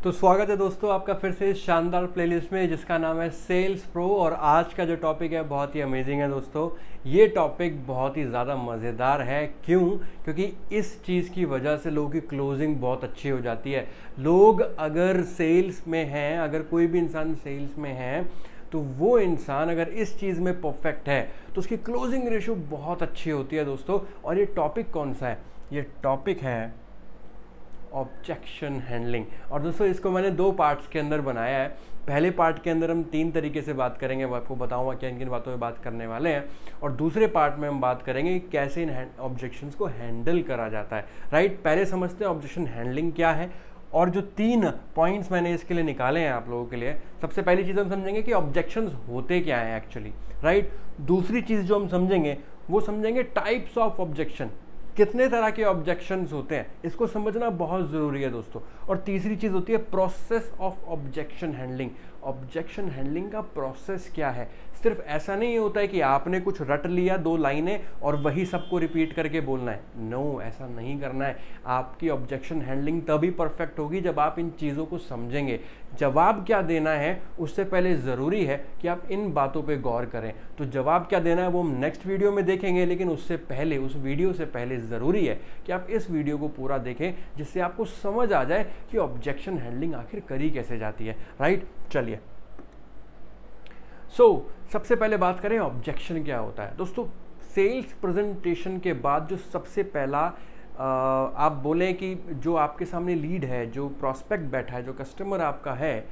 तो स्वागत है दोस्तों आपका फिर से इस शानदार प्लेलिस्ट में जिसका नाम है सेल्स प्रो। और आज का जो टॉपिक है बहुत ही अमेजिंग है दोस्तों। ये टॉपिक बहुत ही ज़्यादा मज़ेदार है। क्यों? क्योंकि इस चीज़ की वजह से लोगों की क्लोजिंग बहुत अच्छी हो जाती है। लोग अगर सेल्स में हैं, अगर कोई भी इंसान सेल्स में है तो वो इंसान अगर इस चीज़ में परफेक्ट है तो उसकी क्लोजिंग रेशियो बहुत अच्छी होती है दोस्तों। और ये टॉपिक कौन सा है? ये टॉपिक है ऑब्जेक्शन हैंडलिंग। और दोस्तों इसको मैंने दो पार्ट्स के अंदर बनाया है। पहले पार्ट के अंदर हम 3 तरीके से बात करेंगे, मैं आपको बताऊंगा किन किन बातों पे बात करने वाले हैं। और दूसरे पार्ट में हम बात करेंगे कि कैसे इन ऑब्जेक्शंस को हैंडल करा जाता है। राइट, पहले समझते हैं ऑब्जेक्शन हैंडलिंग क्या है। और जो 3 पॉइंट्स मैंने इसके लिए निकाले हैं आप लोगों के लिए, सबसे पहली चीज़ हम समझेंगे कि ऑब्जेक्शंस होते क्या हैं एक्चुअली। राइट, दूसरी चीज़ जो हम समझेंगे वो समझेंगे टाइप्स ऑफ ऑब्जेक्शन, कितने तरह के ऑब्जेक्शंस होते हैं, इसको समझना बहुत ज़रूरी है दोस्तों। और तीसरी चीज़ होती है process of objection handling. Objection handling का प्रोसेस क्या है? सिर्फ ऐसा नहीं होता है कि आपने कुछ रट लिया 2 लाइनें और वही सबको रिपीट करके बोलना है। नो, ऐसा नहीं करना है। आपकी ऑब्जेक्शन हैंडलिंग तभी परफेक्ट होगी जब आप इन चीज़ों को समझेंगे। जवाब क्या देना है उससे पहले ज़रूरी है कि आप इन बातों पे गौर करें। तो जवाब क्या देना है वो हम नेक्स्ट वीडियो में देखेंगे, लेकिन उससे पहले, उस वीडियो से पहले ज़रूरी है कि आप इस वीडियो को पूरा देखें जिससे आपको समझ आ जाए कि ऑब्जेक्शन हैंडलिंग आखिर करी कैसे जाती है। राइट, चलिए सबसे पहले बात करें ऑब्जेक्शन क्या होता है। दोस्तों सेल्स प्रेजेंटेशन के बाद जो सबसे पहला आप बोलें कि जो आपके सामने लीड है, जो प्रोस्पेक्ट बैठा है, जो कस्टमर आपका है,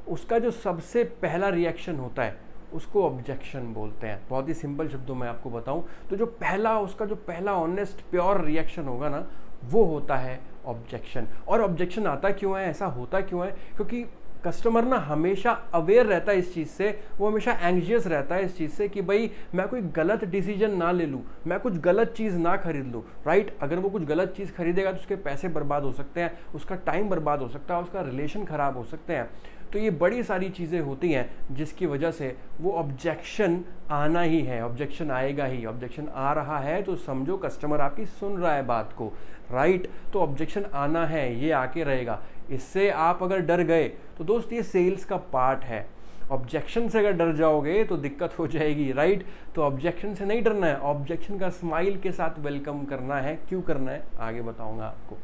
उसका जो सबसे पहला रिएक्शन होता है उसको ऑब्जेक्शन बोलते हैं। बहुत ही सिंपल शब्दों में आपको बताऊं तो जो पहला ऑनेस्ट प्योर रिएक्शन होगा ना, वो होता है ऑब्जेक्शन। और ऑब्जेक्शन आता क्यों है, ऐसा होता क्यों है? क्योंकि कस्टमर ना हमेशा अवेयर रहता है इस चीज़ से, वो हमेशा एंग्जियस रहता है इस चीज़ से कि भाई मैं कोई गलत डिसीजन ना ले लूँ, मैं कुछ गलत चीज़ ना खरीद लूँ। राइट, अगर वो कुछ गलत चीज़ खरीदेगा तो उसके पैसे बर्बाद हो सकते हैं, उसका टाइम बर्बाद हो सकता है, उसका रिलेशन ख़राब हो सकते हैं। तो ये बड़ी सारी चीज़ें होती हैं जिसकी वजह से वो ऑब्जेक्शन आना ही है, ऑब्जेक्शन आएगा ही। ऑब्जेक्शन आ रहा है तो समझो कस्टमर आपकी सुन रहा है बात को। राइट, तो ऑब्जेक्शन आना है, ये आके रहेगा। इससे आप अगर डर गए तो दोस्त ये सेल्स का पार्ट है। ऑब्जेक्शन से अगर डर जाओगे तो दिक्कत हो जाएगी। राइट, तो ऑब्जेक्शन से नहीं डरना है, ऑब्जेक्शन का स्माइल के साथ वेलकम करना है। क्यों करना है आगे बताऊंगा आपको।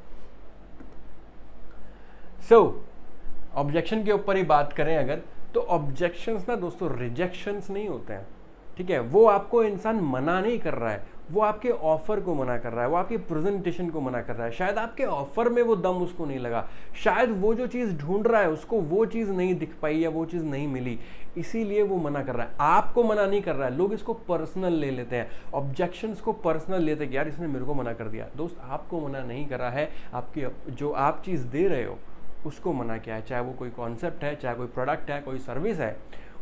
ऑब्जेक्शन के ऊपर ही बात करें अगर, तो ऑब्जेक्शंस ना दोस्तों रिजेक्शंस नहीं होते हैं। ठीक है, वो आपको इंसान मना नहीं कर रहा है, वो आपके ऑफर को मना कर रहा है, वो आपके प्रेजेंटेशन को मना कर रहा है। शायद आपके ऑफर में वो दम उसको नहीं लगा, शायद वो जो चीज़ ढूंढ रहा है उसको वो चीज़ नहीं दिख पाई या वो चीज़ नहीं मिली, इसीलिए वो मना कर रहा है। आपको मना नहीं कर रहा है। लोग इसको पर्सनल ले लेते हैं, ऑब्जेक्शंस को पर्सनल लेते हैं कि यार इसने मेरे को मना कर दिया। दोस्त आपको मना नहीं कर रहा है, आपकी जो आप चीज़ दे रहे हो उसको मना किया है। चाहे वो कोई कॉन्सेप्ट है, चाहे कोई प्रोडक्ट है, कोई सर्विस है,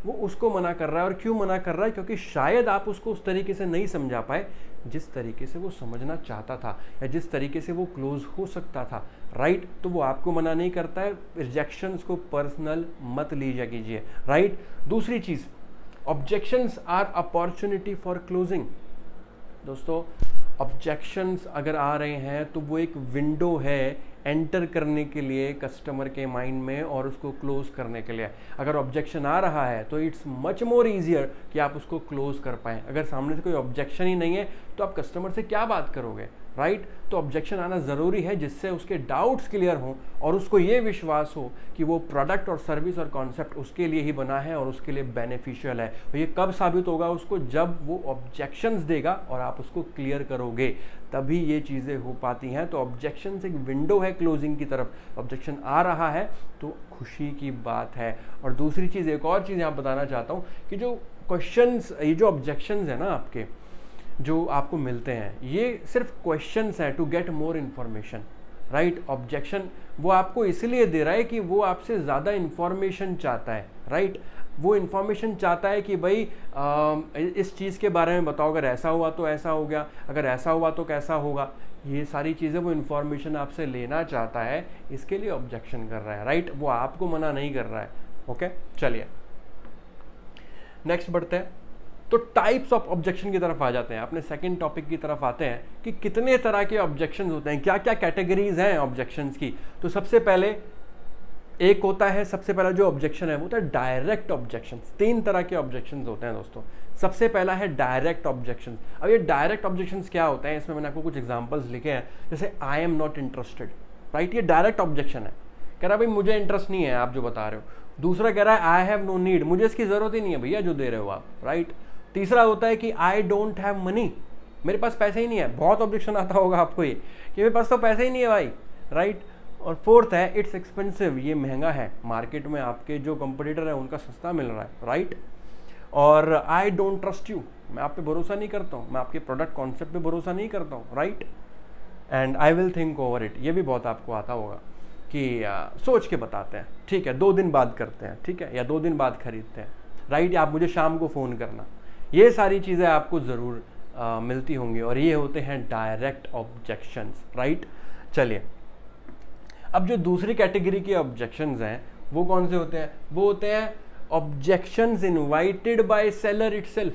वो उसको मना कर रहा है। और क्यों मना कर रहा है? क्योंकि शायद आप उसको उस तरीके से नहीं समझा पाए जिस तरीके से वो समझना चाहता था या जिस तरीके से वो क्लोज हो सकता था। राइट, तो वो आपको मना नहीं करता है। रिजेक्शंस को पर्सनल मत लीजिए कीजिए। राइट, दूसरी चीज़, objections are opportunity for closing. दोस्तों ऑब्जेक्शंस अगर आ रहे हैं तो वो एक विंडो है एंटर करने के लिए कस्टमर के माइंड में और उसको क्लोज करने के लिए। अगर ऑब्जेक्शन आ रहा है तो इट्स मच मोर ईजियर कि आप उसको क्लोज कर पाएँ। अगर सामने से कोई ऑब्जेक्शन ही नहीं है तो आप कस्टमर से क्या बात करोगे? राइट, तो ऑब्जेक्शन आना ज़रूरी है जिससे उसके डाउट्स क्लियर हों और उसको ये विश्वास हो कि वो प्रोडक्ट और सर्विस और कॉन्सेप्ट उसके लिए ही बना है और उसके लिए बेनिफिशियल है। तो ये कब साबित होगा उसको? जब वो ऑब्जेक्शंस देगा और आप उसको क्लियर करोगे, तभी ये चीज़ें हो पाती हैं। तो ऑब्जेक्शंस एक विंडो है क्लोजिंग की तरफ। ऑब्जेक्शन आ रहा है तो खुशी की बात है। और दूसरी चीज़, एक और चीज़ यहाँ बताना चाहता हूँ कि जो क्वेश्चंस, ये जो ऑब्जेक्शंस है ना आपके, जो आपको मिलते हैं, ये सिर्फ क्वेश्चंस हैं to get more information. Right, objection वो आपको इसलिए दे रहा है कि वो आपसे ज़्यादा इन्फॉर्मेशन चाहता है। राइट, वो इन्फॉर्मेशन चाहता है कि भाई इस चीज़ के बारे में बताओ, अगर ऐसा हुआ तो ऐसा हो गया, अगर ऐसा हुआ तो कैसा होगा। ये सारी चीज़ें वो इन्फॉर्मेशन आपसे लेना चाहता है, इसके लिए ऑब्जेक्शन कर रहा है। राइट, वो आपको मना नहीं कर रहा है। ओके, चलिए नेक्स्ट बढ़ते हैं। तो टाइप्स ऑफ ऑब्जेक्शन की तरफ आ जाते हैं, अपने सेकंड टॉपिक की तरफ आते हैं कि कितने तरह के ऑब्जेक्शंस होते हैं, क्या क्या कैटेगरीज हैं ऑब्जेक्शंस की। तो सबसे पहले एक होता है, सबसे पहला जो ऑब्जेक्शन है वो होता है डायरेक्ट ऑब्जेक्शन। 3 तरह के ऑब्जेक्शन होते हैं दोस्तों। सबसे पहला है डायरेक्ट ऑब्जेक्शन। अब ये डायरेक्ट ऑब्जेक्शन क्या होते हैं, इसमें मैंने आपको कुछ एग्जांपल्स लिखे हैं, जैसे I am not interested, right, ये डायरेक्ट ऑब्जेक्शन है, कह रहा है भाई मुझे इंटरेस्ट नहीं है आप जो बता रहे हो। दूसरा कह रहा है आई हैव नो नीड, मुझे इसकी जरूरत ही नहीं है भैया जो दे रहे हो आप, राइट। तीसरा होता है कि आई डोंट हैव मनी, मेरे पास पैसे ही नहीं है। बहुत ऑब्जेक्शन आता होगा आपको ये कि मेरे पास तो पैसे ही नहीं है भाई, राइट। और फोर्थ है इट्स एक्सपेंसिव, ये महंगा है, मार्केट में आपके जो कंपटीटर है उनका सस्ता मिल रहा है, राइट। और आई डोंट ट्रस्ट यू, मैं आप पे भरोसा नहीं करता हूँ, मैं आपके प्रोडक्ट कॉन्सेप्ट पे भरोसा नहीं करता हूँ, right. And I will think over it, ये भी बहुत आपको आता होगा कि सोच के बताते हैं, ठीक है 2 दिन बाद करते हैं, ठीक है, या 2 दिन बाद खरीदते हैं, राइट, या आप मुझे शाम को फ़ोन करना। ये सारी चीज़ें आपको ज़रूर मिलती होंगी और ये होते हैं डायरेक्ट ऑब्जेक्शंस, राइट। चलिए, अब जो दूसरी कैटेगरी के ऑब्जेक्शंस हैं वो कौन से होते हैं, वो होते हैं objections invited bye seller itself.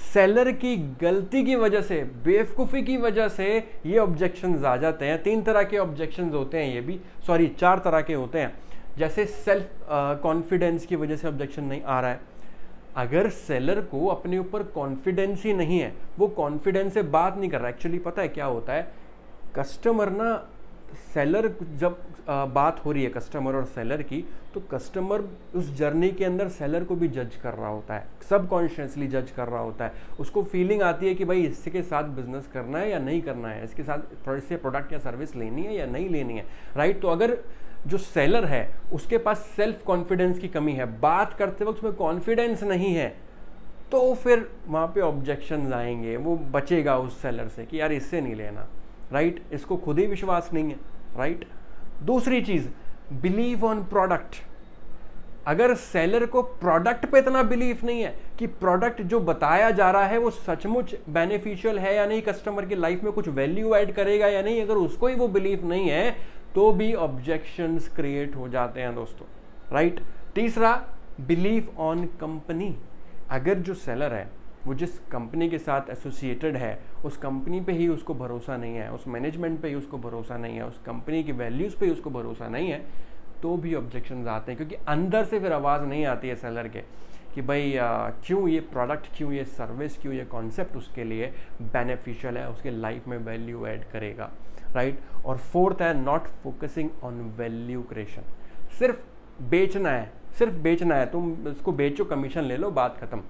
Seller की गलती की वजह से, बेवकूफ़ी की वजह से ये ऑब्जेक्शंस आ जाते हैं। 3 तरह के ऑब्जेक्शंस होते हैं, ये भी 4 तरह के होते हैं। जैसे सेल्फ कॉन्फिडेंस की वजह से ऑब्जेक्शन नहीं आ रहा है। अगर सेलर को अपने ऊपर कॉन्फिडेंस ही नहीं है, वो कॉन्फिडेंस से बात नहीं कर रहा, एक्चुअली पता है क्या होता है, कस्टमर ना, सेलर जब बात हो रही है कस्टमर और सेलर की, तो कस्टमर उस जर्नी के अंदर सेलर को भी जज कर रहा होता है, सबकॉन्शियसली जज कर रहा होता है। उसको फीलिंग आती है कि भाई इसके साथ बिजनेस करना है या नहीं करना है, इसके साथ इससे प्रोडक्ट या सर्विस लेनी है या नहीं लेनी है, राइट। तो अगर जो सेलर है उसके पास सेल्फ कॉन्फिडेंस की कमी है, बात करते वक्त उसमें कॉन्फिडेंस नहीं है, तो फिर वहाँ पे ऑब्जेक्शंस आएंगे, वो बचेगा उस सेलर से कि यार इससे नहीं लेना, राइट, इसको खुद ही विश्वास नहीं है, राइट। दूसरी चीज, बिलीव ऑन प्रोडक्ट। अगर सेलर को प्रोडक्ट पे इतना बिलीफ नहीं है कि प्रोडक्ट जो बताया जा रहा है वो सचमुच बेनिफिशियल है या नहीं, कस्टमर की लाइफ में कुछ वैल्यू ऐड करेगा या नहीं, अगर उसको ही वो बिलीफ नहीं है तो भी ऑब्जेक्शंस क्रिएट हो जाते हैं दोस्तों, राइट। तीसरा, बिलीव ऑन कंपनी। अगर जो सेलर है वो जिस कंपनी के साथ एसोसिएटेड है उस कंपनी पे ही उसको भरोसा नहीं है, उस मैनेजमेंट पे ही उसको भरोसा नहीं है, उस कंपनी की वैल्यूज़ पे ही उसको भरोसा नहीं है, तो भी ऑब्जेक्शंस आते हैं। क्योंकि अंदर से फिर आवाज़ नहीं आती है सेलर के कि भाई क्यों ये प्रोडक्ट, क्यों ये सर्विस, क्यों ये कॉन्सेप्ट उसके लिए बेनिफिशियल है, उसके लाइफ में वैल्यू ऐड करेगा, राइट। और फोर्थ है not focusing on value creation. सिर्फ बेचना है, सिर्फ बेचना है, तुम उसको बेचो, कमीशन ले लो, बात खत्म।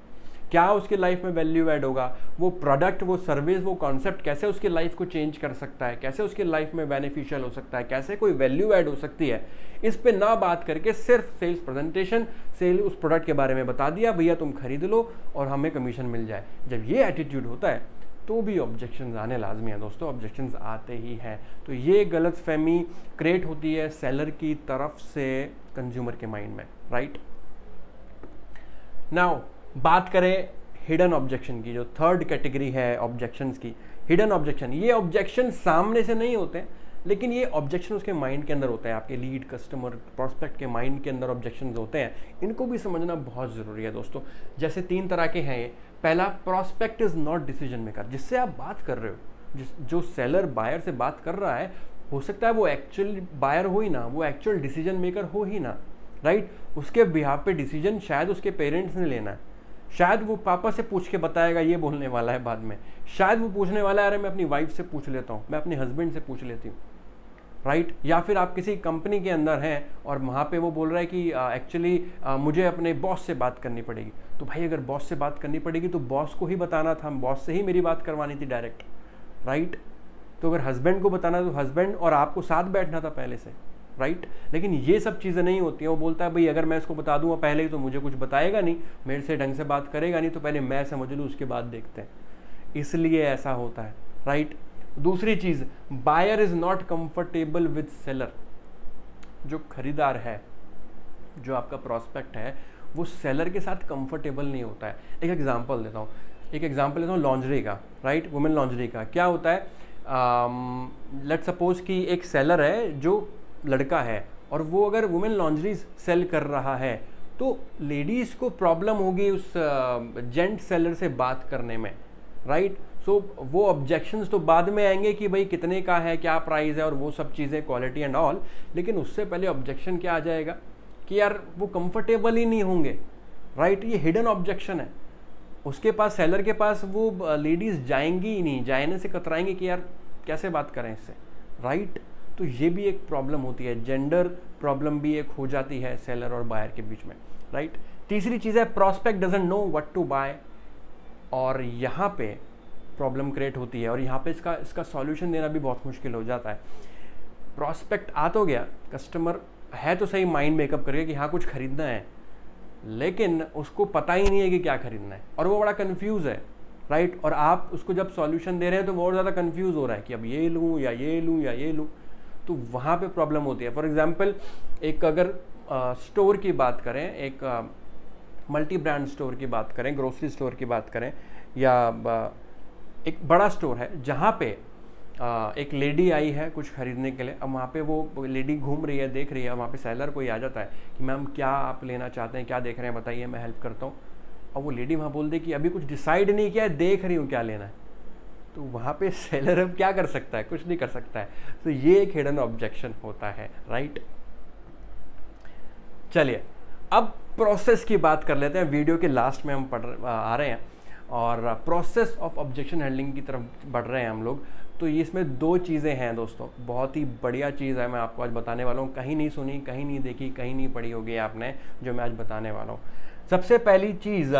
क्या उसकी लाइफ में वैल्यू ऐड होगा, वो प्रोडक्ट, वो सर्विस, वो कॉन्सेप्ट कैसे उसकी लाइफ को चेंज कर सकता है, कैसे उसकी लाइफ में बेनिफिशियल हो सकता है, कैसे कोई वैल्यू ऐड हो सकती है, इस पे ना बात करके सिर्फ सेल्स प्रेजेंटेशन, सेल उस प्रोडक्ट के बारे में बता दिया, भैया तुम खरीद लो और हमें कमीशन मिल जाए। जब ये एटीट्यूड होता है तो भी ऑब्जेक्शंस आने लाजमी है दोस्तों, ऑब्जेक्शंस आते ही हैं। तो ये गलतफहमी क्रिएट होती है सेलर की तरफ से कंज्यूमर के माइंड में, राइट। नाउ बात करें हिडन ऑब्जेक्शन की, जो 3rd कैटेगरी है ऑब्जेक्शंस की, हिडन ऑब्जेक्शन। ये ऑब्जेक्शन सामने से नहीं होते हैं, लेकिन ये ऑब्जेक्शन उसके माइंड के अंदर होता है, आपके लीड, कस्टमर, प्रोस्पेक्ट के माइंड के अंदर ऑब्जेक्शंस होते हैं। इनको भी समझना बहुत ज़रूरी है दोस्तों। जैसे 3 तरह के हैं ये। पहला, prospect is not decision maker. जिससे आप बात कर रहे हो, जो सेलर बायर से बात कर रहा है, हो सकता है वो एक्चुअल बायर हो ही ना, वो एक्चुअल डिसीजन मेकर हो ही ना, राइट। उसके बिहाफ पे डिसीजन शायद उसके पेरेंट्स ने लेना है, शायद वो पापा से पूछ के बताएगा, ये बोलने वाला है बाद में, शायद वो पूछने वाला है अरे मैं अपनी वाइफ से पूछ लेता हूँ, मैं अपने हस्बैंड से पूछ लेती हूँ, राइट। या फिर आप किसी कंपनी के अंदर हैं और वहाँ पे वो बोल रहा है कि एक्चुअली मुझे अपने बॉस से बात करनी पड़ेगी। तो भाई अगर बॉस से बात करनी पड़ेगी तो बॉस को ही बताना था, बॉस से ही मेरी बात करवानी थी डायरेक्ट, राइट। तो अगर हस्बैंड को बताना तो हस्बैंड और आपको साथ बैठना था पहले से, राइट। लेकिन ये सब चीज़ें नहीं होती हैं। वो बोलता है भाई अगर मैं इसको बता दूंगा पहले ही तो मुझे कुछ बताएगा नहीं, मेरे से ढंग से बात करेगा नहीं, तो पहले मैं समझ लूँ उसके बाद देखते हैं, इसलिए ऐसा होता है, राइट। दूसरी चीज़, buyer is not comfortable with seller. जो खरीदार है, जो आपका प्रॉस्पेक्ट है, वो सेलर के साथ कंफर्टेबल नहीं होता है। एक एग्जांपल देता हूँ, लॉन्ड्री का, राइट, वुमेन लॉन्ड्री का। क्या होता है, लेट सपोज कि एक सेलर है जो लड़का है और वो अगर वुमेन लॉन्ड्रीज सेल कर रहा है तो लेडीज़ को प्रॉब्लम होगी उस जेंट सेलर से बात करने में, राइट। सो वो ऑब्जेक्शंस तो बाद में आएंगे कि भाई कितने का है, क्या प्राइस है और वो सब चीज़ें, क्वालिटी एंड ऑल, लेकिन उससे पहले ऑब्जेक्शन क्या आ जाएगा कि यार वो कंफर्टेबल ही नहीं होंगे, राइट। ये हिडन ऑब्जेक्शन है, उसके पास, सेलर के पास वो लेडीज़ जाएंगी ही नहीं, जाने से कतराएंगे कि यार कैसे बात करें इससे, राइट। तो ये भी एक प्रॉब्लम होती है, जेंडर प्रॉब्लम भी एक हो जाती है सेलर और बायर के बीच में, राइट। तीसरी चीज़ है prospect doesn't know what to buy, और यहाँ पे प्रॉब्लम क्रिएट होती है और यहाँ पे इसका सॉल्यूशन देना भी बहुत मुश्किल हो जाता है। प्रॉस्पेक्ट आ तो गया, कस्टमर है तो सही माइंड मेकअप करके कि हाँ कुछ खरीदना है, लेकिन उसको पता ही नहीं है कि क्या खरीदना है और वो बड़ा कंफ्यूज है, राइट। और आप उसको जब सॉल्यूशन दे रहे हैं तो वो और ज़्यादा कंफ्यूज हो रहा है कि अब ये लूँ या ये लूँ या ये लूँ, तो वहाँ पे प्रॉब्लम होती है। फॉर एग्जांपल एक अगर स्टोर की बात करें, एक मल्टी ब्रांड स्टोर की बात करें, ग्रोसरी स्टोर की बात करें, या एक बड़ा स्टोर है जहाँ पे एक लेडी आई है कुछ खरीदने के लिए। अब वहाँ पे वो लेडी घूम रही है, देख रही है, वहाँ पे सेलर कोई आ जाता है कि मैम क्या आप लेना चाहते हैं, क्या देख रहे हैं बताइए, मैं हेल्प करता हूँ। और वो लेडी वहाँ बोल दे कि अभी कुछ डिसाइड नहीं किया है, देख रही हूँ क्या लेना है। तो वहाँ पे सेलर अब क्या कर सकता है, कुछ नहीं कर सकता है। तो ये एक हिडन ऑब्जेक्शन होता है, राइट। चलिए अब प्रोसेस की बात कर लेते हैं, वीडियो के लास्ट में हम आ रहे हैं और प्रोसेस ऑफ ऑब्जेक्शन हैंडलिंग की तरफ बढ़ रहे हैं हम लोग। तो ये इसमें दो चीज़ें हैं दोस्तों, बहुत ही बढ़िया चीज़ है, मैं आपको आज बताने वाला हूँ। कहीं नहीं सुनी, कहीं नहीं देखी, कहीं नहीं पढ़ी होगी आपने, जो मैं आज बताने वाला हूँ। सबसे पहली चीज़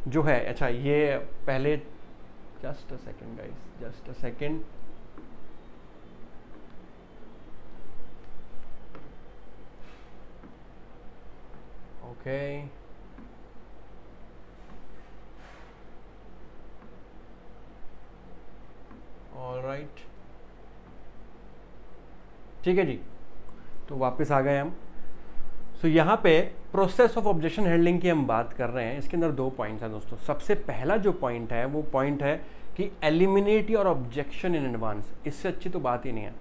जो है, अच्छा ये पहले just a second guys, just a second, okay. Alright, ठीक है जी, तो वापस आ गए हम। सो यहाँ पे प्रोसेस ऑफ ऑब्जेक्शन हैंडलिंग की हम बात कर रहे हैं। इसके अंदर दो पॉइंट्स हैं दोस्तों। सबसे पहला जो पॉइंट है वो पॉइंट है कि eliminate your objection in advance. इससे अच्छी तो बात ही नहीं है।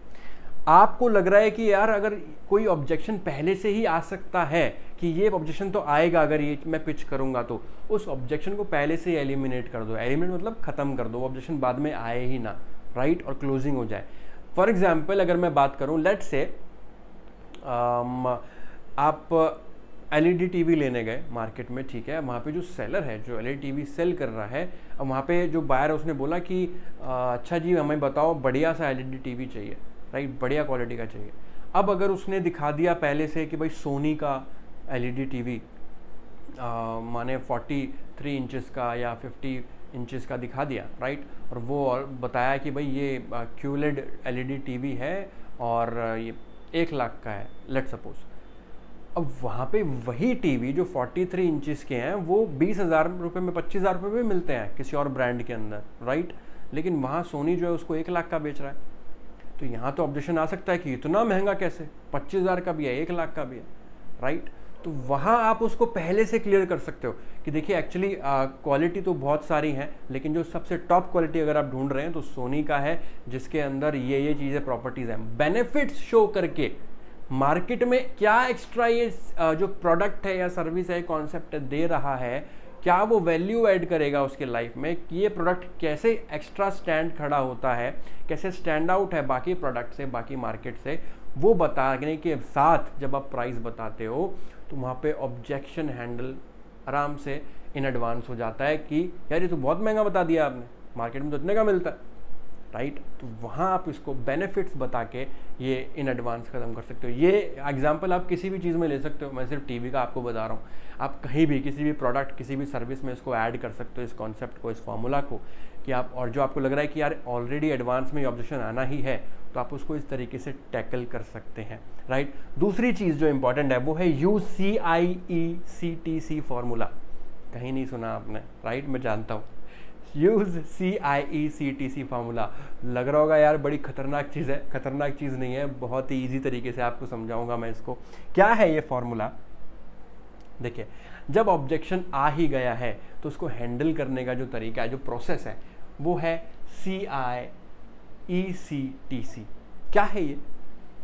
आपको लग रहा है कि यार अगर कोई ऑब्जेक्शन पहले से ही आ सकता है कि ये ऑब्जेक्शन तो आएगा अगर ये मैं पिच करूंगा, तो उस ऑब्जेक्शन को पहले से ही एलिमिनेट कर दो। एलिमिनेट मतलब खत्म कर दो, ऑब्जेक्शन बाद में आए ही ना, राइट, और क्लोजिंग हो जाए। फॉर एग्जाम्पल अगर मैं बात करूं, लेट से आप एलईडी टीवी लेने गए मार्केट में, ठीक है, वहाँ पे जो सेलर है जो एलईडी टीवी सेल कर रहा है, अब वहाँ पे जो बायर है उसने बोला कि अच्छा जी हमें बताओ बढ़िया सा एलईडी टीवी चाहिए, राइट, बढ़िया क्वालिटी का चाहिए। अब अगर उसने दिखा दिया पहले से कि भाई सोनी का एलईडी टीवी माने 43 इंचेस का या 50 इंचेस का दिखा दिया, राइट, और वो और बताया कि भाई ये QLED एलईडी टीवी है और ये 1 लाख का है, लेट सपोज। अब वहाँ पे वही टीवी जो 43 इंचेस के हैं वो 20,000 रुपये में, 25,000 रुपये में मिलते हैं किसी और ब्रांड के अंदर, राइट, लेकिन वहाँ सोनी जो है उसको 1 लाख का बेच रहा है। तो यहाँ तो ऑब्जेक्शन आ सकता है कि इतना महंगा कैसे, 25,000 का भी है, 1 लाख का भी है, राइट। तो वहाँ आप उसको पहले से क्लियर कर सकते हो कि देखिए एक्चुअली क्वालिटी तो बहुत सारी हैं, लेकिन जो सबसे टॉप क्वालिटी अगर आप ढूंढ रहे हैं तो सोनी का है, जिसके अंदर ये चीज़ें, प्रॉपर्टीज़ हैं। बेनिफिट्स शो करके मार्केट में क्या एक्स्ट्रा ये जो प्रोडक्ट है या सर्विस है, कॉन्सेप्ट दे रहा है, क्या वो वैल्यू ऐड करेगा उसके लाइफ में, कि ये प्रोडक्ट कैसे एक्स्ट्रा स्टैंड खड़ा होता है, कैसे स्टैंड आउट है बाकी प्रोडक्ट से, बाकी मार्केट से, वो बताने के साथ जब आप प्राइस बताते हो तो वहाँ पे ऑब्जेक्शन हैंडल आराम से इन एडवांस हो जाता है कि यार ये तो बहुत महंगा बता दिया आपने, मार्केट में तो इतने का मिलता है, राइट। तो वहाँ आप इसको बेनिफिट्स बता के ये इन एडवांस ख़त्म कर सकते हो। ये एग्जांपल आप किसी भी चीज़ में ले सकते हो, मैं सिर्फ टीवी का आपको बता रहा हूँ। आप कहीं भी किसी भी प्रोडक्ट, किसी भी सर्विस में इसको ऐड कर सकते हो, इस कॉन्सेप्ट को, इस फॉर्मूला को, कि आप, और जो आपको लग रहा है कि यार ऑलरेडी एडवांस में ये ऑब्जेक्शन आना ही है, तो आप उसको इस तरीके से टैकल कर सकते हैं, राइट। दूसरी चीज़ जो इंपॉर्टेंट है वो है UCIECTC फॉर्मूला। कहीं नहीं सुना आपने, राइट, मैं जानता हूँ। UCIECTC फार्मूला लग रहा होगा यार बड़ी खतरनाक चीज़ है, खतरनाक चीज़ नहीं है, बहुत ही इजी तरीके से आपको समझाऊंगा मैं इसको। क्या है ये फॉर्मूला? देखिए, जब ऑब्जेक्शन आ ही गया है तो उसको हैंडल करने का जो तरीका है, जो प्रोसेस है, वो है CIECTC। क्या है ये?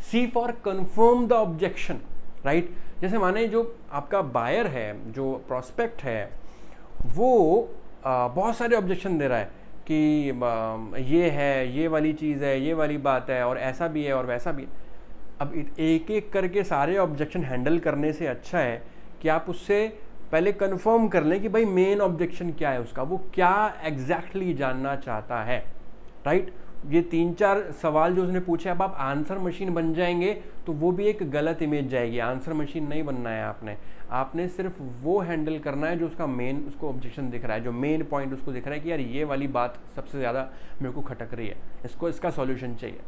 C for confirm the objection, right. जैसे माने जो आपका बायर है, जो प्रोस्पेक्ट है, वो बहुत सारे ऑब्जेक्शन दे रहा है कि ये है, ये वाली चीज़ है, ये वाली बात है, और ऐसा भी है और वैसा भी है। अब एक एक करके सारे ऑब्जेक्शन हैंडल करने से अच्छा है कि आप उससे पहले कंफर्म कर लें कि भाई मेन ऑब्जेक्शन क्या है उसका, वो क्या एग्जैक्टली जानना चाहता है, राइट। ये 3-4 सवाल जो उसने पूछे, अब आप आंसर मशीन बन जाएंगे तो वो भी एक गलत इमेज जाएगी। आंसर मशीन नहीं बनना है आपने सिर्फ वो हैंडल करना है जो उसका मेन, उसको ऑब्जेक्शन दिख रहा है, जो मेन पॉइंट उसको दिख रहा है कि यार ये वाली बात सबसे ज़्यादा मेरे को खटक रही है, इसका सॉल्यूशन चाहिए,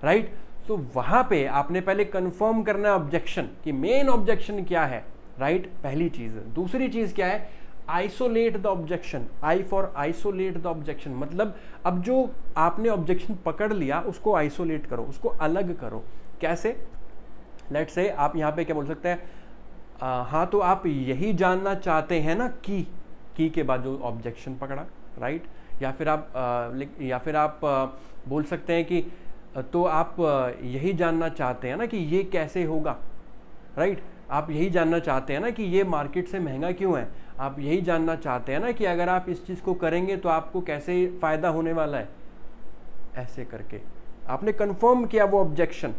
राइट। तो वहाँ पे आपने पहले कंफर्म करना है ऑब्जेक्शन कि मेन ऑब्जेक्शन क्या है, राइट, पहली चीज़। दूसरी चीज़ क्या है, isolate the objection. I for isolate the objection, मतलब अब जो आपने ऑब्जेक्शन पकड़ लिया उसको आइसोलेट करो, उसको अलग करो। कैसे? लेट से आप यहाँ पे क्या बोल सकते हैं, हाँ तो आप यही जानना चाहते हैं ना की के बाद जो ऑब्जेक्शन पकड़ा, राइट। या फिर आप बोल सकते हैं कि तो आप यही जानना चाहते हैं ना कि ये कैसे होगा, राइट। आप यही जानना चाहते हैं ना कि ये मार्केट से महंगा क्यों है, आप यही जानना चाहते हैं ना कि अगर आप इस चीज़ को करेंगे तो आपको कैसे फ़ायदा होने वाला है। ऐसे करके आपने कंफर्म किया वो ऑब्जेक्शन,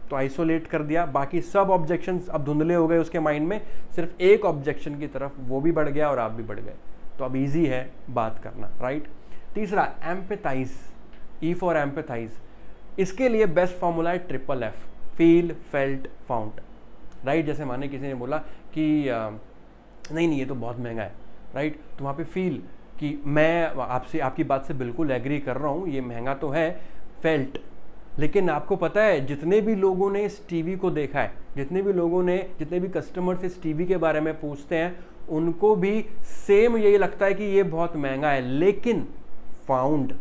तो आइसोलेट कर दिया, बाकी सब ऑब्जेक्शंस अब धुंधले हो गए उसके माइंड में, सिर्फ एक ऑब्जेक्शन की तरफ वो भी बढ़ गया और आप भी बढ़ गए, तो अब ईजी है बात करना, राइट। तीसरा, एम्पैथाइज, ई फॉर एम्पैथाइज। इसके लिए बेस्ट फॉर्मूला है FFF, feel, felt, found, right. जैसे माने किसी ने बोला कि नहीं ये तो बहुत महंगा है, राइट, तो वहाँ पे फील कि मैं आपकी बात से बिल्कुल एग्री कर रहा हूँ, ये महंगा तो है। फेल्ट, लेकिन आपको पता है जितने भी लोगों ने इस टीवी को देखा है, जितने भी कस्टमर्स इस टीवी के बारे में पूछते हैं, उनको भी सेम यही लगता है कि ये बहुत महंगा है। लेकिन फाउंड,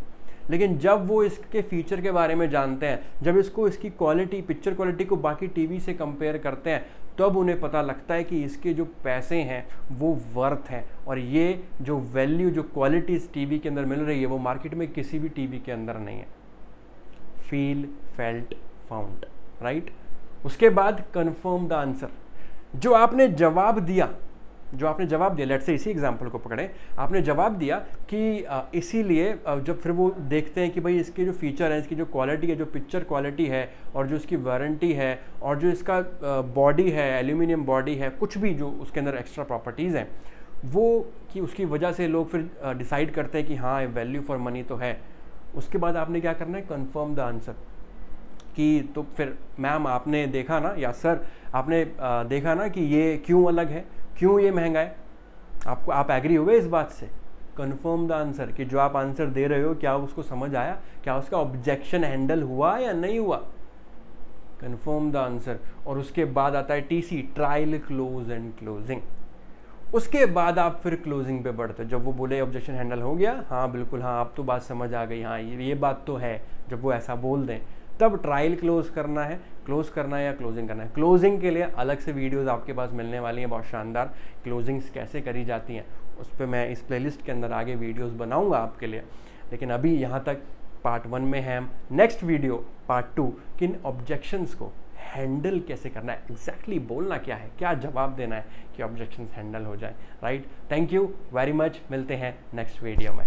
लेकिन जब वो इसके फीचर के बारे में जानते हैं, जब इसकी क्वालिटी, पिक्चर क्वालिटी को बाकी टीवी से कंपेयर करते हैं, तब उन्हें पता लगता है कि इसके जो पैसे हैं वो वर्थ हैं, और ये जो वैल्यू, जो क्वालिटी इस टीवी के अंदर मिल रही है वो मार्केट में किसी भी टीवी के अंदर नहीं है। Feel, felt, found, right. उसके बाद कंफर्म द आंसर। जो आपने जवाब दिया, लेट्स से इसी एग्जांपल को पकड़ें, आपने जवाब दिया कि इसीलिए जब फिर वो देखते हैं कि भाई इसके जो फीचर है, इसकी जो क्वालिटी है, जो पिक्चर क्वालिटी है, और जो इसकी वारंटी है, और जो इसका बॉडी है, एल्यूमिनियम बॉडी है, कुछ भी जो उसके अंदर एक्स्ट्रा प्रॉपर्टीज़ हैं, वो कि उसकी वजह से लोग फिर डिसाइड करते हैं कि हाँ वैल्यू फॉर मनी तो है। उसके बाद आपने क्या करना है, कंफर्म द आंसर। कि तो फिर मैम आपने देखा ना, या सर आपने देखा ना कि ये क्यों अलग है, क्यों ये महंगा है, आप एग्री हो गए इस बात से। कंफर्म द आंसर, कि जो आप आंसर दे रहे हो क्या उसको समझ आया, क्या उसका ऑब्जेक्शन हैंडल हुआ या नहीं हुआ। Confirm the answer. और उसके बाद आता है TC, trial, close and closing. उसके बाद आप फिर क्लोजिंग पे बढ़ते, जब वो बोले ऑब्जेक्शन हैंडल हो गया, हाँ बिल्कुल, हाँ अब तो बात समझ आ गई, हाँ ये बात तो है, जब वो ऐसा बोल दें तब ट्रायल क्लोज करना है या क्लोजिंग करना है। क्लोजिंग के लिए अलग से वीडियोस आपके पास मिलने वाली हैं, बहुत शानदार, क्लोजिंग्स कैसे करी जाती हैं उस पर मैं इस प्लेलिस्ट के अंदर आगे वीडियोस बनाऊंगा आपके लिए। लेकिन अभी यहाँ तक पार्ट 1 में है हम। नेक्स्ट वीडियो पार्ट 2, किन ऑब्जेक्शंस को हैंडल कैसे करना है, एग्जैक्टली बोलना क्या है, क्या जवाब देना है कि ऑब्जेक्शंस हैंडल हो जाए, right. Thank you very much, मिलते हैं नेक्स्ट वीडियो में।